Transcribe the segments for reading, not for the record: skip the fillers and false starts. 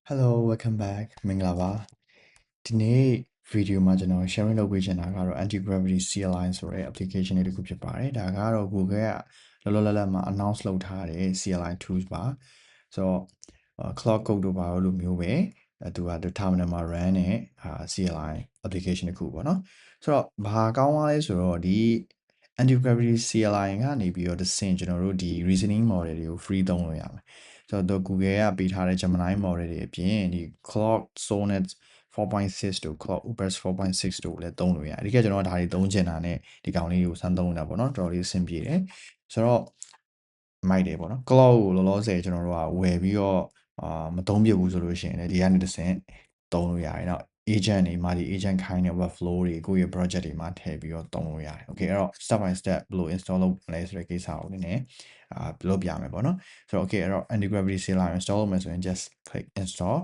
Hello, welcome back. မင်္ဂလာပါဒီနေ့ video မှာကျွန်တော် sharing လုပ်ပေးချင်တာကတော့ anti-gravity CLI ဆိုတဲ့ application လေးတစ်ခုဖြစ်ပါတယ်ဒါကတော့ Google ကလောလောလတ်မှာ announce လုပ်ထားတဲ့ CLI tools ပါဆိုတော့ cloud code တို့ပါလို့မျိုးပဲသူက terminal မှာ run တဲ့ CLI application တစ်ခုပေါ့နော်ဆိုတော့ဘာကောင်းသွားလဲဆိုတော့ဒီ anti-gravity CLI ကနေပြီးတော့တစ်ဆင့်ကျွန်တော်တို့ဒီ reasoning model တွေကို free သုံးလို့ရမယ်ဆိုတော့ Google ကပေးထားတဲ့ Gemini model တွေအပြင်ဒီ Claude Sonnet 4.6 တို့ Claude Opus 4.6 တို့လည်းသုံးလို့ရတယ်။ဒီကကျွန်တော်ဒါတွေသုံးချင်တာနဲ့ဒီကောင်လေးကိုစမ်းသုံးနေတာပေါ့နော်။တော်တော်လေးအဆင်ပြေတယ်။ဆိုတော့မိုက်တယ်ပေါ့နော်။ Claude ကိုလောလောဆယ်ကျွန်တော်တို့ကဝယ်ပြီးတော့မသုံးပြဘူးဆိုလို့ရှိရင်လည်းဒီကနေတစ်ဆင့်သုံးလို့ရတယ်။နောက် agent တွေမှာဒီ agent ခိုင်းတဲ့ workflow တွေကိုယ့်ရဲ့ project တွေမှာထည့်ပြီးတော့သုံးလို့ရတယ်။ Okay အဲ့တော့ step by step ဘယ်လို install လုပ်မလဲဆိုတဲ့ကိစ္စကိုနည်းနည်းလုပ်ပြမယ်ပေါ့နော်ဆိုတော့ okay အဲ့တော့ anti-gravity CLI install လုပ်မယ်ဆိုရင် just click install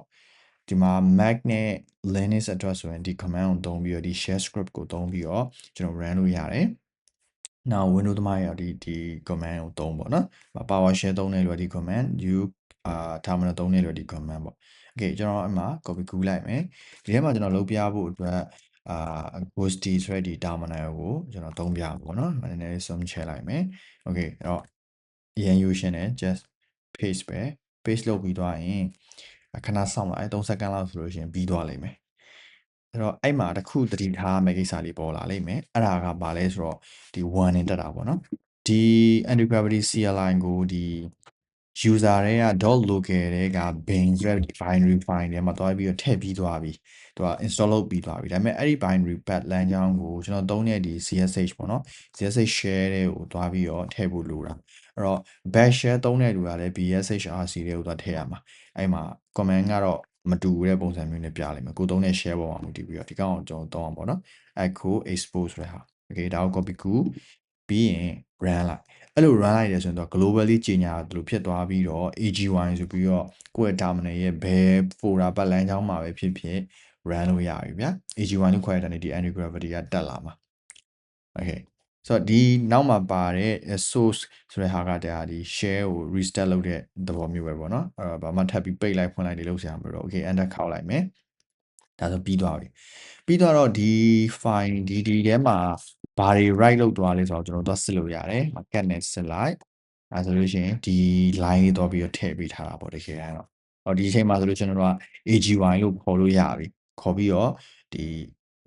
ဒီမှာ Mac နဲ့ Linux အတွက်ဆိုရင်ဒီ command ကိုသုံးပြီးတော့ဒီ shell script ကိုသုံးပြီးတော့ကျွန်တော် run လို့ရတယ်နောက် Windows သမားတွေဒီ command ကိုသုံးပေါ့နော် PowerShell သုံးတဲ့လူကဒီ command terminal သုံးတဲ့လူကဒီ command ပေါ့ okay ကျွန်တော်အမှ copy ကူးလိုက်မယ်ဒီထဲမှာကျွန်တော်လုပ်ပြဖို့အတွက်Ghosty ဆိုတဲ့ဒီ terminal ကိုကျွန်တော်သုံးပြပါပေါ့နော်နည်းနည်း zoom ချဲလိုက်မယ် okay အဲ့တော့အရင် user နဲ့ just paste ပဲ paste လုပ်ပြီးသွားရင်ခဏစောင့်လိုက်3စက္ကန့်လောက်ဆိုလို့ရှိရင်ပြီးသွားလိမ့်မယ်အဲ့တော့အဲ့မှာတစ်ခုသတိထားမယ့်ကိစ္စလေးပေါ်လာလိမ့်မယ်အဲ့ဒါကဘာလဲဆိုတော့ဒီ warning တက်တာပေါ့နော်ဒီ anti-gravity CLI ကိုဒီ user တွေက .local တွေက bin ဆိုတဲ့ binary file ထဲမှာတွားပြီးတော့ထည့်ပြီးသွားပြီသူက install လုပ်ပြီးသွားပြီဒါပေမဲ့အဲ့ဒီ binary path လမ်းကြောင်းကိုကျွန်တော်သုံးတဲ့ဒီ CSH ပေါ့နော် CSH share တွေကိုတွားပြီးတော့ထည့်ဖို့လိုတာအဲ့တော့ bash share သုံးတဲ့လူကလည်း BSHRC တွေကိုတွားထည့်ရမှာအဲ့မှာ command ကတော့မတူတဲ့ပုံစံမျိုးနဲ့ပြလိုက်မယ်ကိုသုံးတဲ့ share ပေါ်မှာမူတည်ပြီးတော့ဒီကောင်ကိုကျွန်တော်သုံးအောင်ပေါ့နော် echo expose ဆိုတဲ့ဟာ okay ဒါကို copy ကူးပြီးရင် run လိုက်အဲ့လို run လိုက်တယ်ဆိုရင်တော့ globally ကြီးညာတယ်လို့ဖြစ်သွားပြီးတော့ AGY ဆိုပြီးတော့ကိုယ့်ရဲ့ terminal ရဲ့ဘယ် folder ပတ်လမ်းကြောင်းမှာပဲဖြစ်ဖြစ် run လို့ရပြီဗျာ AGY လို့ခေါ်ရတဲ့ဒီ anti-gravity ကတက်လာမှာ okay ဆိုတော့ဒီနောက်မှာပါတဲ့ source ဆိုတဲ့ဟာကတရားဒီ share ကို restart လုပ်တဲ့သဘောမျိုးပဲပေါ့နော်အဲ့တော့ဘာမှထပ်ပြီးပိတ်လိုက်ဖွင့်လိုက်တွေလုပ်စရာမလိုတော့ okay enter ခောက်လိုက်မယ်ဒါဆိုပြီးသွားပြီပြီးတော့ဒီ file ဒီထဲမှာဘာတွေ write လုပ်သွားလဲဆိုတော့ကျွန်တော်တို့စစ်လို့ရတယ် cat နဲ့စစ်လိုက်အဲဆိုလို့ရှိရင်ဒီ line လေးတော့ပြီးတော့ထည့်ပေးထားတာပေါ့တကယ်တမ်းတော့ဒီအချိန်မှာဆိုလို့ကျွန်တော်တို့က AGY လို့ခေါ်လို့ရပြီခေါ်ပြီးတော့ဒီ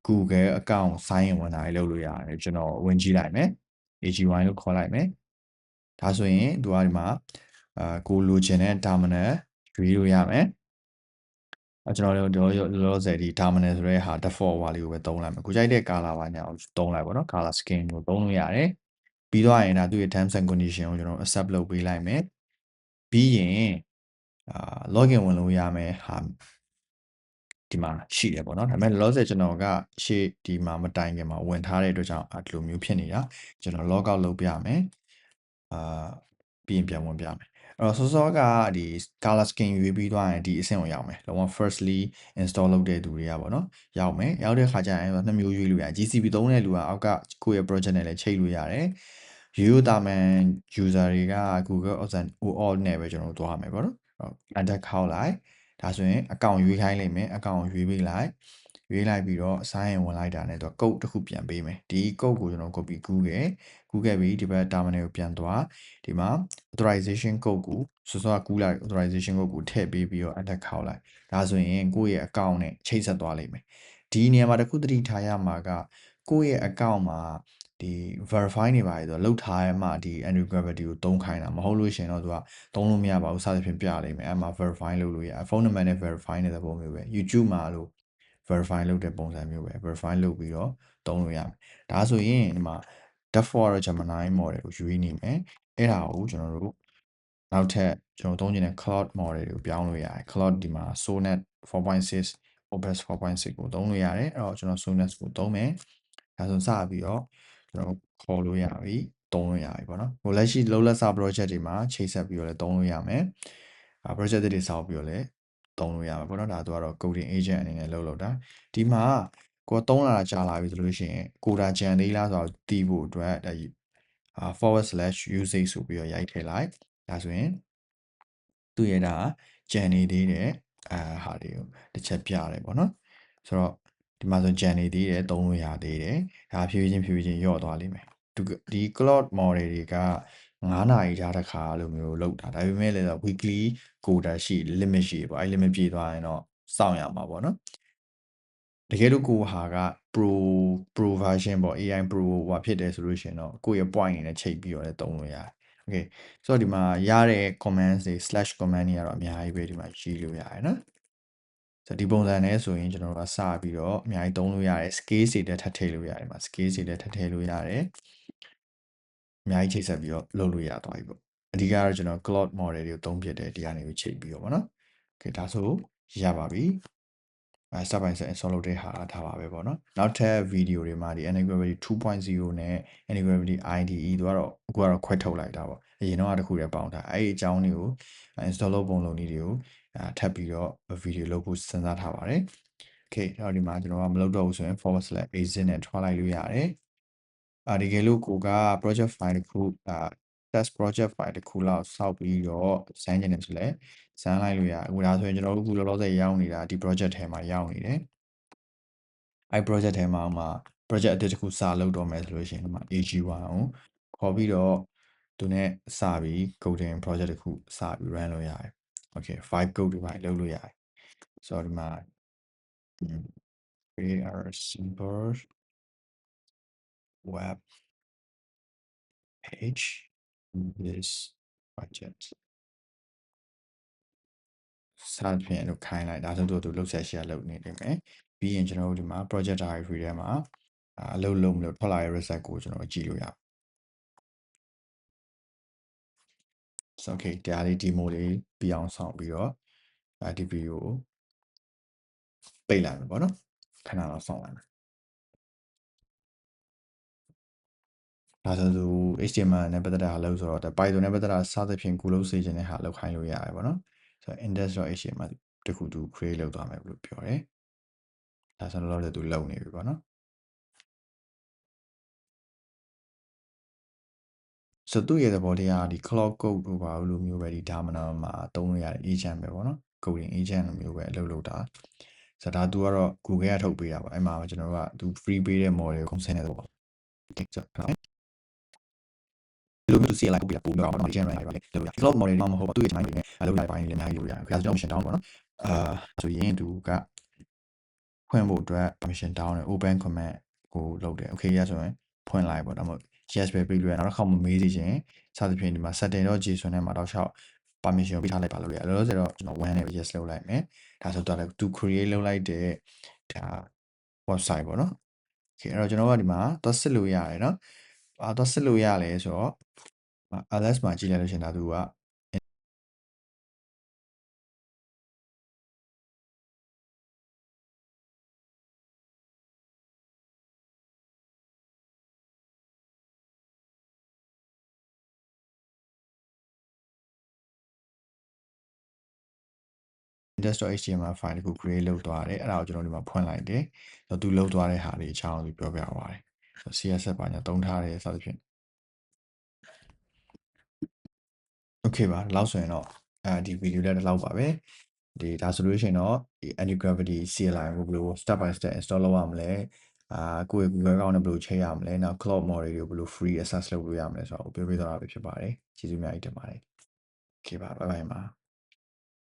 Google account sign in ဝင်တာလေးလုပ်လို့ရတယ်ကျွန်တော်ဝင်ကြည့်လိုက်မယ် AGY လို့ခေါ်လိုက်မယ်ဒါဆိုရင်သူကဒီမှာကိုလိုချင်တဲ့ terminal ရွေးလို့ရမယ်ကျွန်တော်တို့လောလောဆယ်ဒီ terminal ဆိုတဲ့ဟာ default ဟွာလေးကိုပဲသုံးလိုက်မယ်ကိုကြိုက်တဲ့ color ပါညာကိုသုံးလိုက်ပါတော့ color scheme ကိုသုံးလို့ရတယ်ပြီးတော့ရင်ဒါသူ့ရဲ့ terms and condition ကိုကျွန်တော် accept လုပ်ပေးလိုက်မယ်ပြီးရင်login ဝင်လို့ရမယ်ဟာဒီမှာရှိတယ်ပေါ့နော်ဒါပေမဲ့လောလောဆယ်ကျွန်တော်ကရှေ့ဒီမှာမတိုင်ခင်မှာဝင်ထားတဲ့အတွက်ကြောင့်ဒီလိုမျိုးဖြစ်နေတာကျွန်တော် log out လုပ်ပြမယ်ပြီးရင်ပြန်ဝင်ပြမယ်အဲ့တော့စောစောကဒီ color scheme ရွေးပြီးသွားရင်ဒီအဆင့်ကိုရောက်မယ်လုံးဝ firstly install လုပ်တဲ့သူတွေကပေါ့နော်ရောက်မယ်ရောက်တဲ့ခါကျရင်နှစ်မျိုးရွေးလို့ရတယ် GCP သုံးတဲ့လူကအောက်ကကိုယ့်ရဲ့ project နဲ့လည်းချိန်လို့ရတယ်ရိုးရိုးတာမန် user တွေက Google OAuth နဲ့ပဲကျွန်တော်တို့သွားမယ်ပေါ့နော် enter ခောက်လိုက်ဒါဆိုရင် account ရွေးခိုင်းလိမ့်မယ် account ရွေးပေးလိုက်ပြီးတော့ sign in ဝင်လိုက်တာနဲ့သူက code တစ်ခုပြန်ပေးမယ်ဒီ code ကိုကျွန်တော် copy ကူးခဲ့ပြီးဒီဘက် terminal ကိုပြန်သွားဒီမှာ authorization code ကိုစောစောကကူးလိုက် authorization code ကိုထည့်ပေးပြီးတော့ enter ခောက်လိုက်ဒါဆိုရင်ကိုယ့်ရဲ့ account နဲ့ချိတ်ဆက်သွားလိမ့်မယ်ဒီနေရာမှာတစ်ခုသတိထားရမှာကကိုယ့်ရဲ့ account မှာဒီ verify နေပါလေဆိုတော့လောက်ထားရမှဒီ anti-gravity ကိုသုံးခိုင်းတာမဟုတ်လို့ရှိရင်တော့သူကသုံးလို့မရပါဘူးစသဖြင့်ပြလိမ့်မယ်အဲ့မှာ verify လုပ်လို့ရဖုန်းနံပါတ်နဲ့ verify နေတဲ့ပုံမျိုးပဲ YouTube မှာလို့ verify လုပ်တဲ့ပုံစံမျိုးပဲ verify လုပ်ပြီးတော့သုံးလို့ရမယ်ဒါဆိုရင်ဒီမှာ default တော့ Gemini model ကိုယူရင်းနေမယ်အဲ့ဒါကိုကျွန်တော်တို့နောက်ထပ်ကျွန်တော်သုံးချင်တဲ့ Claude model တွေကိုပြောင်းလို့ရတယ် Claude ဒီမှာ Sonnet 4.6 Opus 4.6ကိုသုံးလို့ရတယ်အဲ့တော့ကျွန်တော် Sonnet ကိုသုံးမယ်ဒါဆိုစပြီးတော့ကျွန်တော်ခေါ်လို့ရပြီသုံးလို့ရပြီပေါ့နော်ဟိုလက်ရှိလောလက်စာ project တွေမှာချိတ်ဆက်ပြီးတော့လည်းသုံးလို့ရမယ်project တွေဆောက်ပြီးတော့လည်းသုံးလို့ရမှာပေါ့နော်ဒါကတော့ coding agent အနေနဲ့လုပ်တာဒီမှာကိုသုံးလာတာကြာလာပြီဆိုလို့ရှိရင်ကိုဒါဂျန်သေးလားဆိုတော့တီးဖို့အတွက်ဒါ/usage ဆိုပြီးတော့ရိုက်ထည့်လိုက်ဒါဆိုရင်သူ့ရဲ့ဒါဂျန်နေသေးတယ် ဟာတွေကိုတစ်ချက်ပြရတယ်ပေါ့နော်ဆိုတော့ဒီမှာဆိုကြံနေသေးတယ်သုံးလို့ရသေးတယ်ဒါဖြည်းဖြည်းချင်းလျော့သွားလိမ့်မယ်ဒီ cloud model တွေက9နာရီကြားတစ်ခါလိုမျိုးလောက်တာဒါပေမဲ့လည်း weekly quota ရှိ limit ရှိပေါ့အဲ့ limit ပြည့်သွားရင်တော့စောင့်ရမှာပေါ့နော်တကယ်လို့ကိုဟာက pro version ပေါ့ AI pro ဟိုဖြစ်တယ်ဆိုလို့ရှိရင်တော့ကိုယ့်ရဲ့ point နေနဲ့ချိန်ပြီးတော့လည်းသုံးလို့ရတယ် okay ဆိုတော့ဒီမှာရတဲ့ comments တွေ /command တွေကတော့အများကြီးပဲဒီမှာရေးလို့ရတယ်နော်ဆိုတော့ဒီပုံစံနဲ့ဆိုရင်ကျွန်တော်တို့ကစပြီးတော့အများကြီးသုံးလို့ရတယ် scale တွေတက်ထပ်ထည့်လို့ရတယ်မှာ scale တွေတက်ထပ်ထည့်လို့ရတယ်အများကြီးချိတ်ဆက်ပြီးတော့လုပ်လို့ရသွားပြီပေါ့အဓိကတော့ကျွန်တော် cloud model တွေကိုသုံးပြတယ်ဒီကနေပြီးချိန်ပြီးတော့ဗောနော် okay ဒါဆိုရပါပြီstep by step install လုပ်တဲ့ဟာထားပါပဲပေါ့နော်နောက်ထပ် video တွေမှာဒီ Antigravity 2.0 နဲ့ Antigravity IDE တို့ကတော့အခုကတော့ခွဲထုတ်လိုက်တာပေါ့အရင်တော့တခုတည်းပေါင်းထားအဲ့ဒီအကြောင်းတွေကို install လုပ်ပုံလုပ်နည်းတွေကိုထပ်ပြီးတော့ video လုပ်ဖို့စဉ်းစားထားပါတယ် okay အဲ့တော့ဒီမှာကျွန်တော်ကမလုပ်တော့ဘူးဆိုရင် /exit နဲ့ထွားလိုက်လို့ရတယ်ဒီကယ်လို့ကိုက project file တစ်ခုtest project file တစ်ခုလောက်စောက်ပြီးတော့စမ်းကျင်တယ်ဆိုလဲစမ်းလိုက်လို့ရအခုဒါဆိုရင်ကျွန်တော်တို့အခုလောလောဆယ်ရောက်နေတာဒီ project ထဲမှာရောက်နေတယ်အဲ့ project ထဲမှာ project အသစ်တစ်ခုစလုပ်တော့မယ်ဆိုလို့ရှိရင်ဒီမှာ AG1 ကိုခေါ်ပြီးတော့သူနဲ့စပြီး coding project တစ်ခုစပြီး run လုပ်ရတယ် okay 5 code တွေပါလုပ်လို့ရတယ်ဆိုတော့ဒီမှာ create a simple web page this budget စသဖြင့်လို့ခိုင်းလိုက်ဒါဆိုသူလုပ်ဆက်ရှိရလုပ်နေတယ်မယ်ပြီးရင်ကျွန်တော်တို့ဒီမှာ project directory ထဲမှာအလုပ်လုပ်မလို့ထွက်လာတဲ့ result ကိုကျွန်တော်ကြည့်လို့ရဆို okay တရားလေး demo လေးပြီးအောင်ဆောင်ပြီးတော့ဒီ video ကိုပိတ်လိုက်မယ်ပေါ့နော်ခဏတော့ဆောင်လိုက်မယ်ဒါဆိုသူ HTML နဲ့ပတ်သက်တာလုပ်ဆိုတော့ Python နဲ့ပတ်သက်တာစသဖြင့်ကိုလုပ်စေချင်တဲ့ဟာလုပ်ခိုင်းလို့ရတယ်ပေါ့နော်ဆိုတော့ index.html တခုသူ create လုပ်သွားမယ်လို့ပြောတယ်ဒါဆိုတော့လည်းသူလုပ်နေပြီပေါ့နော်ဆိုတော့သူ့ရဲ့သဘောတရားဒီ cloud code တို့ပါလို့မျိုးပဲဒီ terminal မှာသုံးလို့ရတဲ့ agent ပဲပေါ့နော် coding agent လိုမျိုးပဲအလုပ်လုပ်တာဆိုတော့ဒါ तू ကတော့ Google ကထုတ်ပေးတာပေါ့အဲ့မှာကျွန်တော်တို့က तू free ပေးတဲ့ model ကို consent နဲ့တော့ပေါ့ okay ဆိုတော့လိုမျိုးသူစီလိုက်ပို့ပြပို့တော့ပေါ့နော် agent ရိုင်းပါလေလို့ရ cloud model တွေမှာမဟုတ်ပါသူ့ရဲ့ design တွေနဲ့အလုပ်လိုက်ပိုင်းတွေလည်းအများကြီးလို့ရတယ်ဒါဆိုတော့ mission down ပေါ့နော်ဆိုရင်သူကဖွင့်ဖို့အတွက် permission down နဲ့ open command ကိုလုပ်တယ် okay ရဆိုရင်ဖွင့်လိုက်ပေါ့ဒါမှမဟုတ် yes ပဲပြီးလို့ရနောက်တစ်ခါမှမေးစီခြင်းစသဖြင့်ဒီမှာ setting.json နဲ့မှာတော့ရှောက် permission ပေးထားလိုက်ပါလို့ရတယ်လောလောဆယ်တော့ကျွန်တော်1နဲ့ yes လုပ်လိုက်မယ်ဒါဆိုတော့သူ create လုပ်လိုက်တဲ့ဒါ website ပေါ့နော် okay အဲ့တော့ကျွန်တော်ကဒီမှာသွားစစ်လို့ရတယ်เนาะသွားစစ်လို့ရလဲဆိုတော့ ls မှာကြည့်လိုက်လို့ရှင်ဒါသူက index.html file တခု create လုပ်သွားတယ်အဲ့ဒါကိုကျွန်တော်ဒီမှာဖွင့်လိုက်တယ်ဆိုတော့သူလုပ်သွားတဲ့ဟာတွေအကြောင်းကိုပြောပြပါတယ်ဆိုတော့ CSS ဘာညာသုံးထားတယ်စသဖြင့် okay ပါလောက်ဆိုရင်တော့ဒီ video လည်းဒီလောက်ပါပဲဒါဆိုလို့ရှိရင်တော့ဒီ anti-gravity CLI ကိုဘယ်လို step by step install လုပ်ရမလဲကိုယ့်ရဲ့ Google account နဲ့ဘယ်လိုချိန်ရမလဲနောက် cloud model တွေကိုဘယ်လို free access လုပ်လို့ရမလဲဆိုတော့ပြောပြသွားတာပဲဖြစ်ပါတယ်ကျေးဇူးအများကြီးတင်ပါတယ် okay ပါ bye bye ပါ